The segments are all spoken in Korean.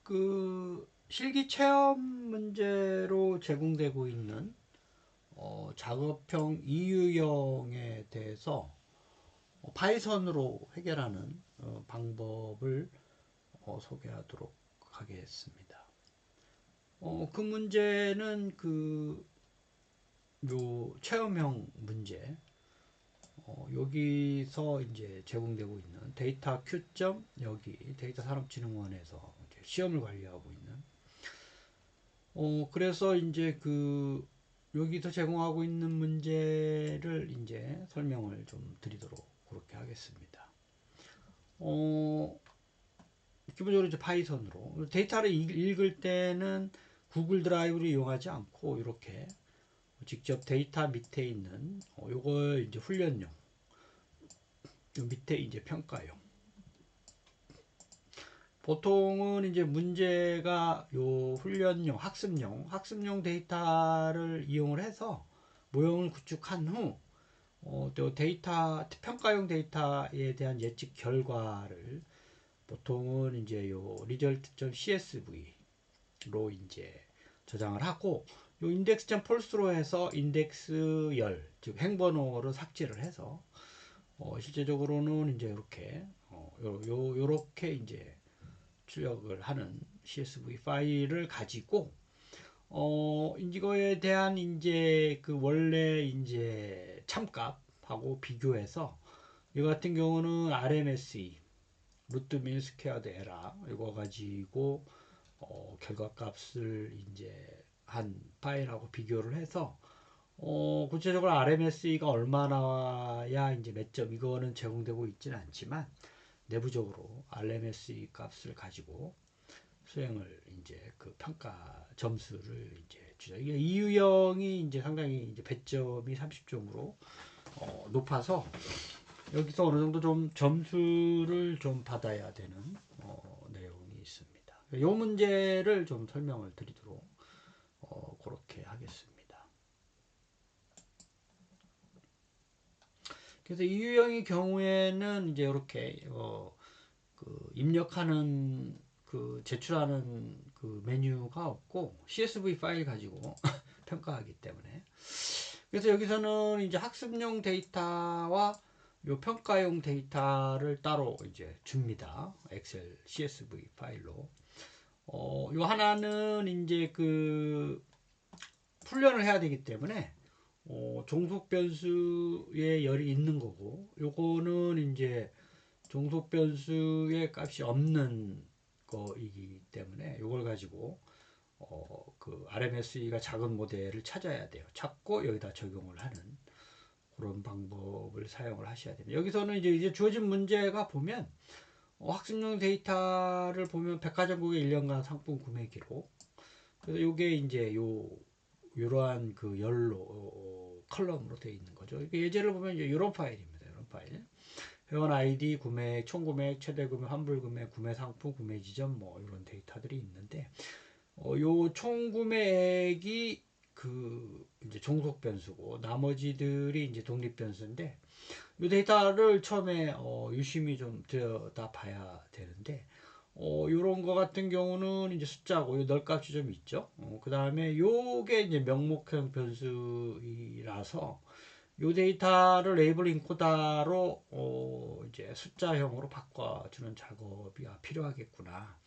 그 실기 체험 문제로 제공되고 있는 작업형 이유형에 대해서 파이썬으로 해결하는 방법을 소개하도록 하겠습니다. 그 문제는 요 체험형 문제, 여기서 이제 제공되고 있는 데이터 Q점, 여기 데이터 산업진흥원에서 이제 시험을 관리하고 있는, 그래서 이제 여기서 제공하고 있는 문제를 이제 설명을 좀 드리도록 그렇게 하겠습니다. 기본적으로 이제 파이썬으로 데이터를 읽을 때는 구글 드라이브를 이용하지 않고 이렇게 직접 데이터 밑에 있는 요걸 이제 훈련용, 요 밑에 이제 평가용. 보통은 이제 문제가 요 훈련용, 학습용 데이터를 이용을 해서 모형을 구축한 후, 또 데이터, 평가용 데이터에 대한 예측 결과를 보통은 이제 요 result.csv로 이제 저장을 하고, 요 index.false로 해서 인덱스열, 즉 행번호를 삭제를 해서, 실제적으로는 이제 이렇게, 요렇게 이제 출력을 하는 CSV 파일을 가지고, 이거에 대한 이제 원래 이제 참값하고 비교해서, 이 같은 경우는 RMSE, 루트 민 스퀘어드 에러, 이거 가지고 결과값을 이제 한 파일하고 비교를 해서, 구체적으로 RMSE가 얼마 나와야 이제 몇 점, 이거는 제공되고 있지는 않지만 내부적으로 RMSE 값을 가지고 수행을 이제 평가 점수를 이제 주죠. 이게 이 유형이 이제 상당히 이제 배점이 30점으로 높아서 여기서 어느 정도 좀 점수를 좀 받아야 되는 내용이 있습니다. 이 문제를 좀 설명을 드리도록 그렇게 하겠습니다. 그래서 이 유형의 경우에는 이제 이렇게 입력하는 제출하는 메뉴가 없고 CSV 파일 가지고 평가하기 때문에, 그래서 여기서는 이제 학습용 데이터와 요 평가용 데이터를 따로 이제 줍니다. 엑셀 CSV 파일로. 요 하나는 이제 훈련을 해야 되기 때문에 종속 변수에 열이 있는 거고, 요거는 이제 종속 변수의 값이 없는 거이기 때문에 이걸 가지고 RMSE가 작은 모델을 찾아야 돼요. 찾고 여기다 적용을 하는 그런 방법을 사용을 하셔야 됩니다. 여기서는 이제 주어진 문제가 보면 학습용 데이터를 보면 백화점국의 1년간 상품 구매 기록. 그래서 이게 이제 요러한 열로 컬럼으로 되어 있는 거죠. 예제를 보면 이제 이런 파일입니다. 이런 파일. 회원 아이디, 구매액, 총 구매액, 최대 구매, 환불 구매, 구매 상품, 구매 지점, 뭐 이런 데이터들이 있는데, 요 총 구매액이 이제 종속 변수고 나머지들이 이제 독립 변수인데, 이 데이터를 처음에 유심히 좀 들여다 봐야 되는데, 요런 거 같은 경우는 이제 숫자고 요 널값이 좀 있죠. 그 다음에 요게 이제 명목형 변수이라서 이 데이터를 레이블 인코더로 이제 숫자형으로 바꿔주는 작업이 필요하겠구나.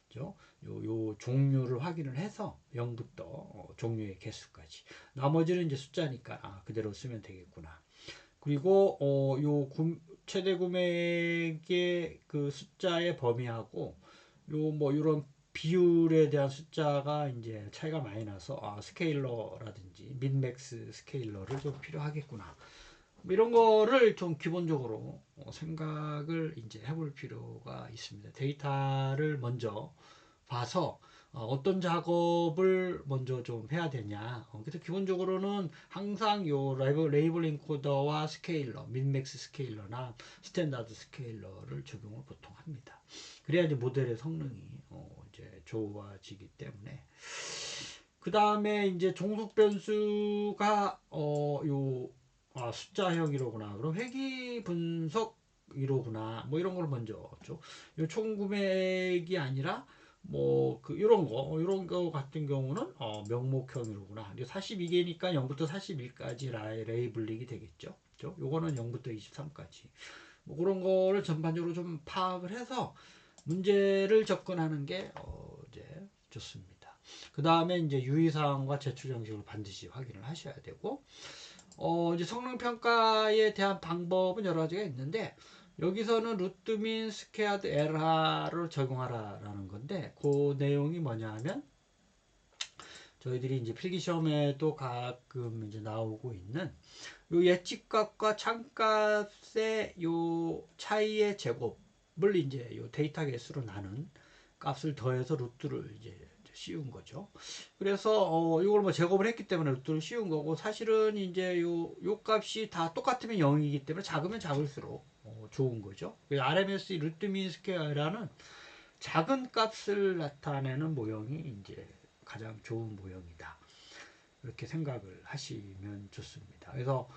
그죠? 요 종류를 확인을 해서 0부터 종류의 개수까지. 나머지는 이제 숫자니까 그대로 쓰면 되겠구나. 그리고 최대 구매액의 숫자의 범위하고 요 뭐 이런 비율에 대한 숫자가 이제 차이가 많이 나서 스케일러라든지 민맥스 스케일러를 좀 필요하겠구나. 뭐 이런 거를 좀 기본적으로 생각을 이제 해볼 필요가 있습니다. 데이터를 먼저 봐서 어떤 작업을 먼저 좀 해야 되냐. 그래서 기본적으로는 항상 요 레이블링 코더와 스케일러, 민맥스 스케일러나 스탠다드 스케일러를 적용을 보통 합니다. 그래야 이제 모델의 성능이 이제 좋아지기 때문에. 그 다음에 이제 종속 변수가 숫자형이로구나. 그럼 회귀 분석 이로구나. 뭐 이런 걸 먼저 요 총 구매액이 아니라 뭐 이런 거 같은 경우는 명목형이로구나. 42개니까 0부터 41까지 레이블링이 되겠죠. 그죠? 요거는 0부터 23까지. 뭐 그런 거를 전반적으로 좀 파악을 해서 문제를 접근하는 게 이제 좋습니다. 그 다음에 이제 유의사항과 제출 형식을 반드시 확인을 하셔야 되고, 이제 성능 평가에 대한 방법은 여러 가지가 있는데, 여기서는 루트민 스퀘어드 에라를 적용하라라는 건데, 그 내용이 뭐냐 하면, 저희들이 이제 필기 시험에도 가끔 이제 나오고 있는 요 예측값과 참값의 요 차이의 제곱을 이제 요 데이터 개수로 나눈 값을 더해서 루트를 이제 씌운 거죠. 그래서 이걸 뭐 제곱을 했기 때문에 루트를 씌운 거고, 사실은 이제 요 값이 다 똑같으면 0이기 때문에 작으면 작을수록 좋은 거죠. RMS 루트 민 스퀘어라는 작은 값을 나타내는 모형이 이제 가장 좋은 모형이다. 이렇게 생각을 하시면 좋습니다. 그래서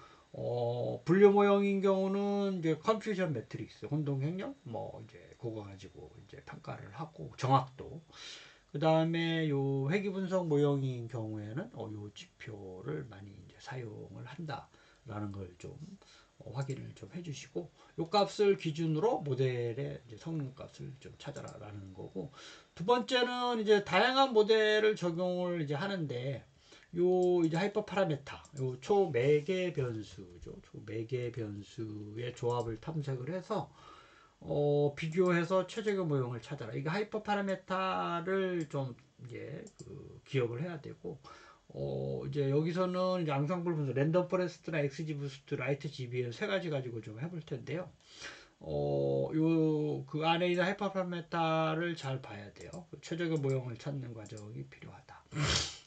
분류 모형인 경우는 이제 컨퓨전 매트릭스, 혼동행렬, 뭐 이제 그거 가지고 이제 평가를 하고 정확도. 그 다음에 요 회귀 분석 모형인 경우에는 요 지표를 많이 이제 사용을 한다라는 걸 좀 확인을 좀 해주시고, 요 값을 기준으로 모델의 이제 성능 값을 좀 찾아라라는 거고, 두 번째는 이제 다양한 모델을 적용을 이제 하는데, 요 이제 하이퍼 파라메타, 요 초매개 변수죠. 초매개 변수의 조합을 탐색을 해서 비교해서 최적의 모형을 찾아라. 이게 하이퍼 파라메타를 좀 이제 기억을 해야 되고, 이제 여기서는 이제 앙상블 분석, 랜덤 포레스트나 엑스지 부스트, 라이트 GBM 세 가지 가지고 좀 해볼 텐데요. 그 안에 있는 하이퍼 파라메타를 잘 봐야 돼요. 최적의 모형을 찾는 과정이 필요하다.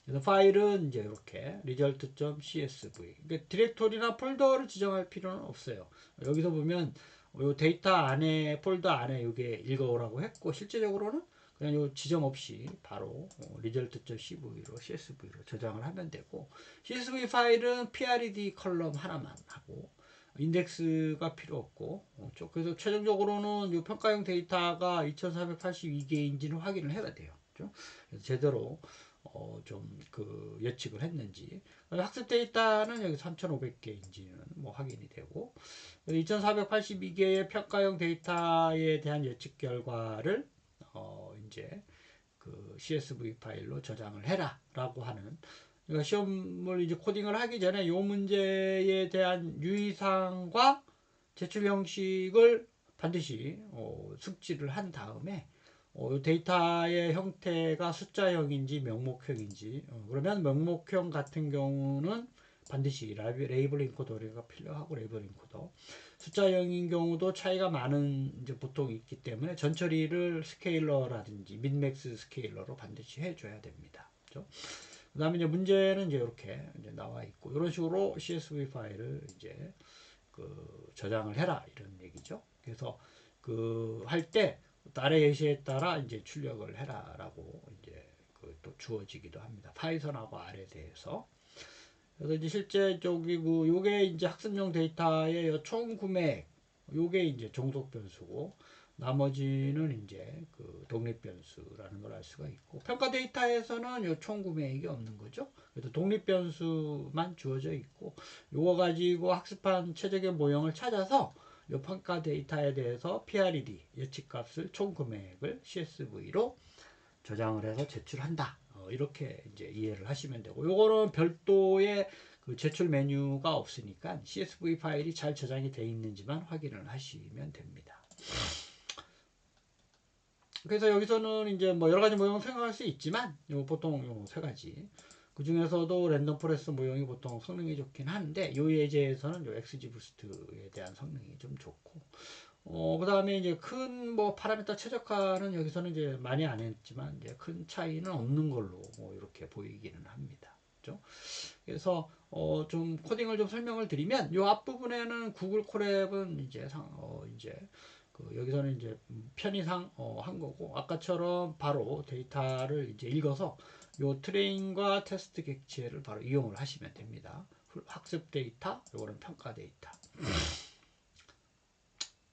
그래서 파일은 이제 이렇게 result.csv, 그러니까 디렉토리나 폴더를 지정할 필요는 없어요. 여기서 보면 요 데이터 안에 폴더 안에 이게 읽어오라고 했고, 실제적으로는 그냥 요 지정 없이 바로 result.cv로 csv로 저장을 하면 되고, csv 파일은 PRED 컬럼 하나만 하고 인덱스가 필요 없고, 그래서 최종적으로는 요 평가용 데이터가 2482개인지는 확인을 해야 돼요. 그렇죠? 그래서 제대로 좀 예측을 했는지. 학습 데이터는 여기 3,500개인지는 뭐 확인이 되고, 2,482개의 평가용 데이터에 대한 예측 결과를 이제 CSV 파일로 저장을 해라라고 하는, 그러니까 시험을 이제 코딩을 하기 전에 이 문제에 대한 유의사항과 제출 형식을 반드시 숙지를 한 다음에 데이터의 형태가 숫자형인지 명목형인지, 그러면 명목형 같은 경우는 반드시 레이블 인코더가 필요하고, 레이블 인코더 숫자형인 경우도 차이가 많은 이제 보통 있기 때문에 전처리를 스케일러라든지 민맥스 스케일러로 반드시 해줘야 됩니다. 그렇죠? 그 다음에 이제 문제는 이제 이렇게 이제 나와 있고, 이런 식으로 CSV 파일을 이제 저장을 해라 이런 얘기죠. 그래서 할 때 아래 예시에 따라 이제 출력을 해라라고 이제 또 주어지기도 합니다. 파이썬하고 R에 대해서. 그래서 이제 실제 요게 이제 학습용 데이터의 총 구매액, 요게 이제 종속 변수고, 나머지는 이제 독립 변수라는 걸 알 수가 있고, 평가 데이터에서는 요 총 구매액이 없는 거죠. 그래서 독립 변수만 주어져 있고, 요거 가지고 학습한 최적의 모형을 찾아서 요 평가 데이터에 대해서 PRED 예측값을 총 구매액을 CSV로 저장을 해서 제출한다. 이렇게 이제 이해를 하시면 되고, 요거는 별도의 제출 메뉴가 없으니까 CSV 파일이 잘 저장이 되어 있는지만 확인을 하시면 됩니다. 그래서 여기서는 이제 뭐 여러 가지 모형을 생각할 수 있지만, 보통 요 세 가지. 그 중에서도 랜덤 포레스트 모형이 보통 성능이 좋긴 한데, 요 예제에서는 요 XG 부스트에 대한 성능이 좀 좋고, 그 다음에 이제 큰 뭐 파라미터 최적화는 여기서는 이제 많이 안 했지만, 이제 큰 차이는 없는 걸로 뭐 이렇게 보이기는 합니다. 그렇죠? 그래서 좀 코딩을 좀 설명을 드리면, 요 앞부분에는 구글 콜앱은 이제 여기서는 이제 편의상 한 거고, 아까처럼 바로 데이터를 이제 읽어서 요 트레인과 테스트 객체를 바로 이용을 하시면 됩니다. 학습 데이터, 요거는 평가 데이터.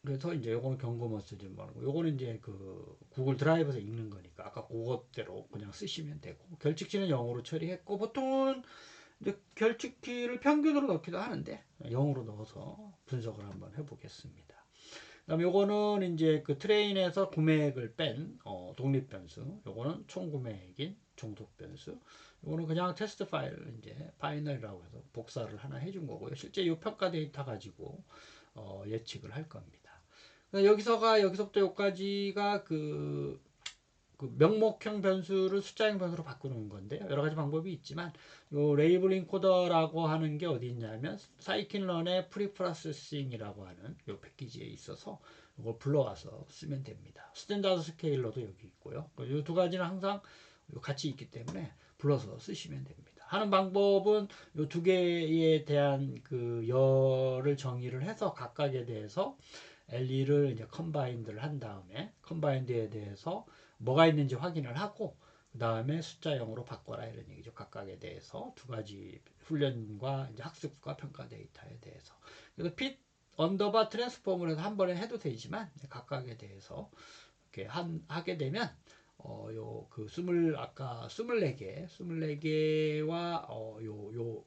그래서 이제 요거는 경고문 쓰지 말고 요거는 이제 그 구글 드라이브에서 읽는 거니까 아까 그것대로 그냥 쓰시면 되고 결칙키는 0으로 처리했고 보통은 이제 결칙키를 평균으로 넣기도 하는데 0으로 넣어서 분석을 한번 해보겠습니다. 그다음 요거는 이제 그 트레인에서 구매액을 뺀 독립 변수. 요거는 총 구매액인 종속 변수. 요거는 그냥 테스트 파일을 이제 파이널이라고 해서 복사를 하나 해준 거고요. 실제 이 평가 데이터 가지고 예측을 할 겁니다. 여기서부터 여기까지가 그 명목형 변수를 숫자형 변수로 바꾸는 건데요. 여러 가지 방법이 있지만 요 레이블링 코더라고 하는 게 어디 있냐면 사이킨런의 프리프로세싱이라고 하는 요 패키지에 있어서 이걸 불러와서 쓰면 됩니다. 스탠다드 스케일러도 여기 있고요. 이 두 가지는 항상 같이 있기 때문에 불러서 쓰시면 됩니다. 하는 방법은 이 두 개에 대한 그 열을 정의를 해서 각각에 대해서 LE를 이제 컴바인드를 한 다음에 컴바인드에 대해서 뭐가 있는지 확인을 하고 그 다음에 숫자 0으로 바꿔라 이런 얘기죠. 각각에 대해서 두 가지 훈련과 이제 학습과 평가 데이터에 대해서. 그래서 핏 언더바 트랜스폼을 해서 한 번에 해도 되지만 각각에 대해서 이렇게 하게 되면 요그 아까 24개와 요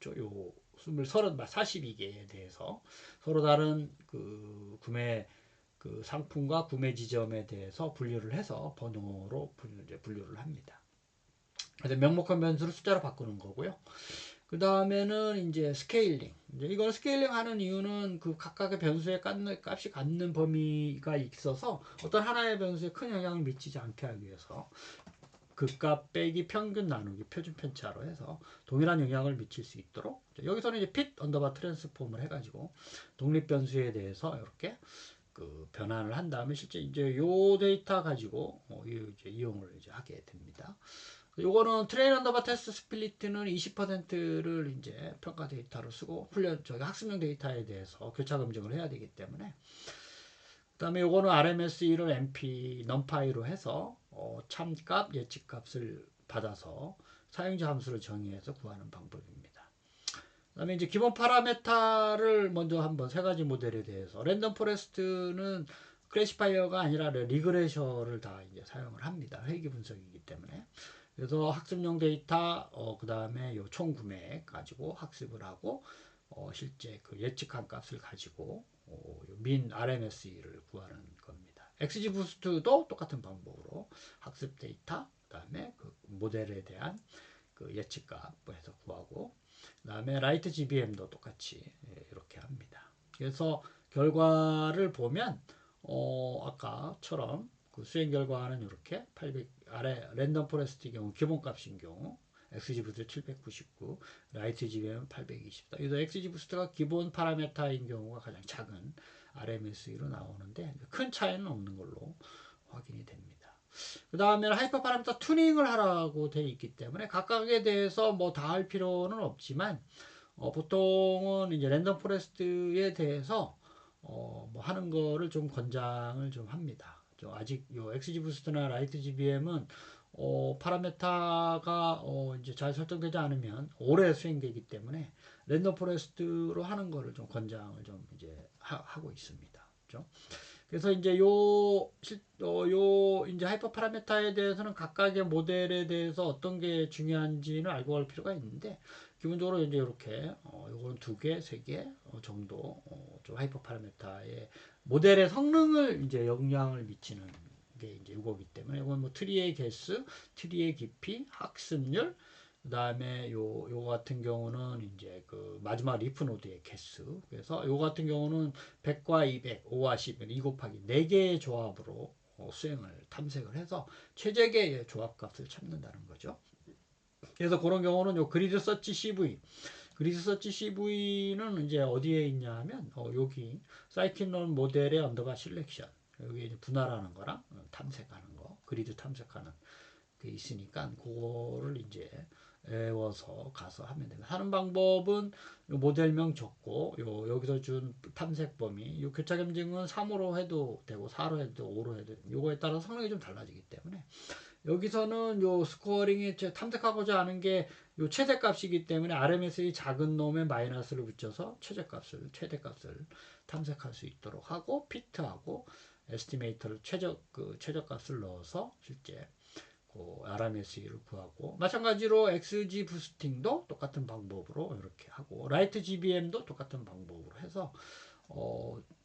42개에 대해서 서로 다른 그 구매 그 상품과 구매 지점에 대해서 분류를 해서 번호로 분류를 합니다. 그래서 명목한 변수를 숫자로 바꾸는 거고요. 그 다음에는 이제 스케일링. 이제 이걸 스케일링 하는 이유는 그 각각의 변수의 값이 갖는 범위가 있어서 어떤 하나의 변수에 큰 영향을 미치지 않게 하기 위해서 그 값 빼기 평균 나누기 표준 편차로 해서 동일한 영향을 미칠 수 있도록 여기서는 이제 핏 언더바 트랜스폼을 해가지고 독립 변수에 대해서 이렇게 그 변환을 한 다음에 실제 이제 요 데이터 가지고 이제 이용을 이제 하게 됩니다. 요거는 트레인 언더바 테스트 스플리트는 20%를 이제 평가 데이터로 쓰고 학습용 데이터에 대해서 교차 검증을 해야 되기 때문에 그다음에 요거는 RMSE를 NP 넘파이로 해서 참값 예측값을 받아서 사용자 함수를 정의해서 구하는 방법입니다. 그다음에 이제 기본 파라메타를 먼저 한번 세 가지 모델에 대해서 랜덤 포레스트는 클래시파이어가 아니라 리그레셔를 다 이제 사용을 합니다. 회귀 분석이기 때문에. 그래서 학습용 데이터 그다음에 요 총 구매액 가지고 학습을 하고 실제 그 예측한 값을 가지고 민 RMSE를 구하는 겁니다. XGBoost도 똑같은 방법으로 학습 데이터 그다음에 그 모델에 대한 그 예측값 해서 구하고 그다음에 라이트 GBM도 똑같이 이렇게 합니다. 그래서 결과를 보면 아까처럼 그 수행 결과는 이렇게 800 아래 랜덤 포레스트의 경우 기본값인 경우 XGBoost 799, 라이트 GBM은 820다. 그래서 XGBoost가 기본 파라메타인 경우가 가장 작은 RMSE로 나오는데 큰 차이는 없는 걸로 확인이 됩니다. 그 다음에는 하이퍼 파라미터 튜닝을 하라고 되어 있기 때문에 각각에 대해서 뭐 다 할 필요는 없지만 보통은 이제 랜덤 포레스트에 대해서 뭐 하는 거를 좀 권장을 좀 합니다. 아직 요 XGBoost나 라이트 GBM은 파라메타가 이제 잘 설정되지 않으면 오래 수행되기 때문에 랜덤 포레스트로 하는 거를 좀 권장을 좀 이제 하고 있습니다. 그렇죠? 그래서 이제 이제 하이퍼 파라메타에 대해서는 각각의 모델에 대해서 어떤 게 중요한지는 알고 갈 필요가 있는데 기본적으로 이제 이렇게 요거는 2개, 3개 정도 좀 하이퍼 파라메타의 모델의 성능을 이제 영향을 미치는 게 이제 이거기 때문에 이건 뭐 트리의 개수, 트리의 깊이, 학습률 그 다음에 요 같은 경우는 이제 그 마지막 리프 노드의 개수. 그래서 요 같은 경우는 100과 200, 5와 10, 2 곱하기 4개의 조합으로 수행을 탐색을 해서 최적의 조합값을 찾는다는 거죠. 그래서 그런 경우는 요 그리드 서치 CV. 그리드 서치 CV는 이제 어디에 있냐 하면 여기 사이킨론 모델의 언더바 실렉션. 여기 이제 분할하는 거랑 탐색하는 거, 그리드 탐색하는 게 있으니까 그거를 이제 외워서 가서 하면 됩니다. 하는 방법은 모델명 적고 여기서 준 탐색 범위 요 교차 검증은 3으로 해도 되고 4로 해도 되고 5로 해도 되고 요거에 따라 성능이 좀 달라지기 때문에 여기서는 요 스코어링이 탐색하고자 하는 게 요 최대값이기 때문에 RMS의 작은 놈에 마이너스를 붙여서 최대값을 탐색할 수 있도록 하고 피트하고 에스티메이터를 최저값을 넣어서 실제 그 RMS를 구하고 마찬가지로 XG 부스팅도 똑같은 방법으로 이렇게 하고 라이트 GBM도 똑같은 방법으로 해서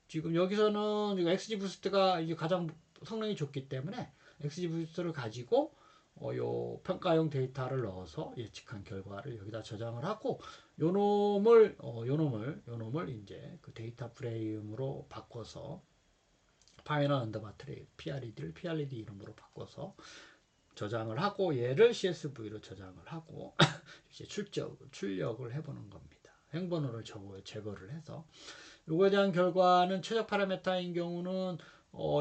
지금 여기서는 XG 부스트가 이제 가장 성능이 좋기 때문에 XG 부스트를 가지고 요 평가용 데이터를 넣어서 예측한 결과를 여기다 저장을 하고 요 놈을 이제 그 데이터 프레임으로 바꿔서 파이널 언더바 트레이 PRED 이름으로 바꿔서 저장을 하고 얘를 CSV로 저장을 하고 이제 출력을 해보는 겁니다. 행번호를 제거를 해서 요거에 대한 결과는 최적 파라메타인 경우는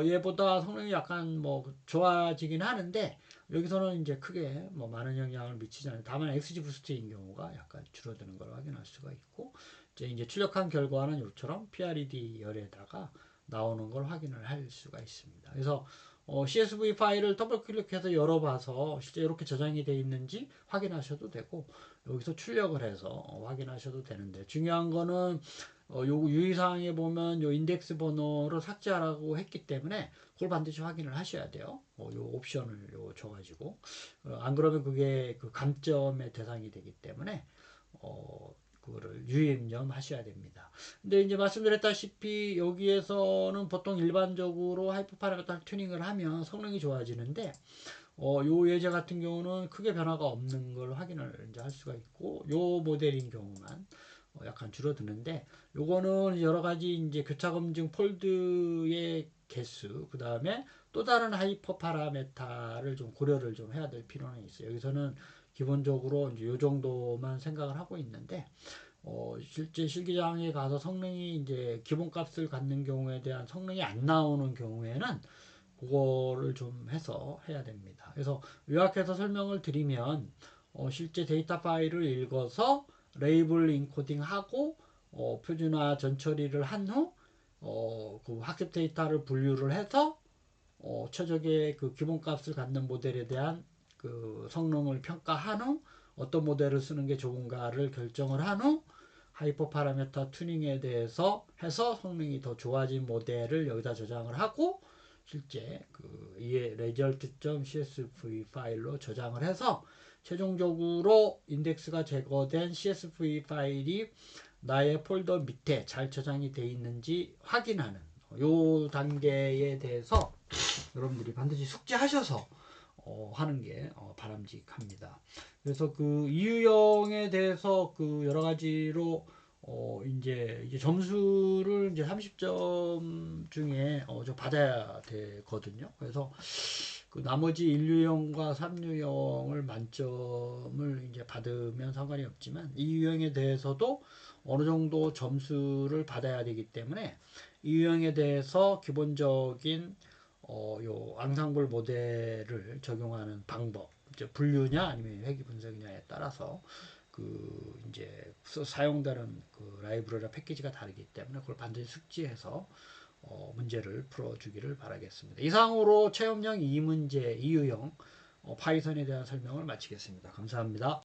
얘보다 성능이 약간 뭐 좋아지긴 하는데 여기서는 이제 크게 뭐 많은 영향을 미치지 않아요. 다만 XG 부스트인 경우가 약간 줄어드는 걸 확인할 수가 있고 이제 출력한 결과는 이처럼 PRED 열에다가 나오는 걸 확인을 할 수가 있습니다. 그래서 CSV 파일을 더블 클릭해서 열어봐서 실제 이렇게 저장이 되어 있는지 확인하셔도 되고 여기서 출력을 해서 확인하셔도 되는데 중요한 거는 요 유의사항에 보면 요 인덱스 번호를 삭제하라고 했기 때문에 그걸 반드시 확인을 하셔야 돼요. 요 옵션을 줘가지고 안 그러면 그게 그 감점의 대상이 되기 때문에 그거를 유의입력 하셔야 됩니다. 근데 이제 말씀드렸다시피 여기에서는 보통 일반적으로 하이퍼 파라메터 튜닝을 하면 성능이 좋아지는데 요 예제 같은 경우는 크게 변화가 없는 걸 확인을 이제 할 수가 있고 요 모델인 경우만 약간 줄어드는데 요거는 여러 가지 이제 교차 검증 폴드의 개수 그 다음에 또 다른 하이퍼 파라메타를 좀 고려를 좀 해야 될 필요는 있어요. 여기서는 기본적으로 이제 요 정도만 생각을 하고 있는데 실제 실기장에 가서 성능이 이제 기본값을 갖는 경우에 대한 성능이 안 나오는 경우에는 그거를 좀 해서 해야 됩니다. 그래서 요약해서 설명을 드리면 실제 데이터 파일을 읽어서 레이블 인코딩하고 표준화 전처리를 한 후 그 학습 데이터를 분류를 해서 최적의 그 기본값을 갖는 모델에 대한 그 성능을 평가한 후 어떤 모델을 쓰는 게 좋은가를 결정을 한 후 하이퍼 파라메터 튜닝에 대해서 해서 성능이 더 좋아진 모델을 여기다 저장을 하고 실제 그 이에 result.csv 파일로 저장을 해서 최종적으로 인덱스가 제거된 CSV 파일이 나의 폴더 밑에 잘 저장이 되어 있는지 확인하는 요 단계에 대해서 여러분들이 반드시 숙지하셔서 하는 게 바람직합니다. 그래서 그 이유형에 대해서 그 여러 가지로 이제 점수를 이제 30점 중에 좀 받아야 되거든요. 그래서 그 나머지 1유형과 3유형을 만점을 이제 받으면 상관이 없지만 이 유형에 대해서도 어느 정도 점수를 받아야 되기 때문에 이 유형에 대해서 기본적인 요 앙상블 모델을 적용하는 방법, 이제 분류냐 아니면 회귀 분석이냐에 따라서 그 이제 사용되는 그 라이브러리 패키지가 다르기 때문에 그걸 반드시 숙지해서 문제를 풀어주기를 바라겠습니다. 이상으로 체험형 2문제 2유형 파이썬에 대한 설명을 마치겠습니다. 감사합니다.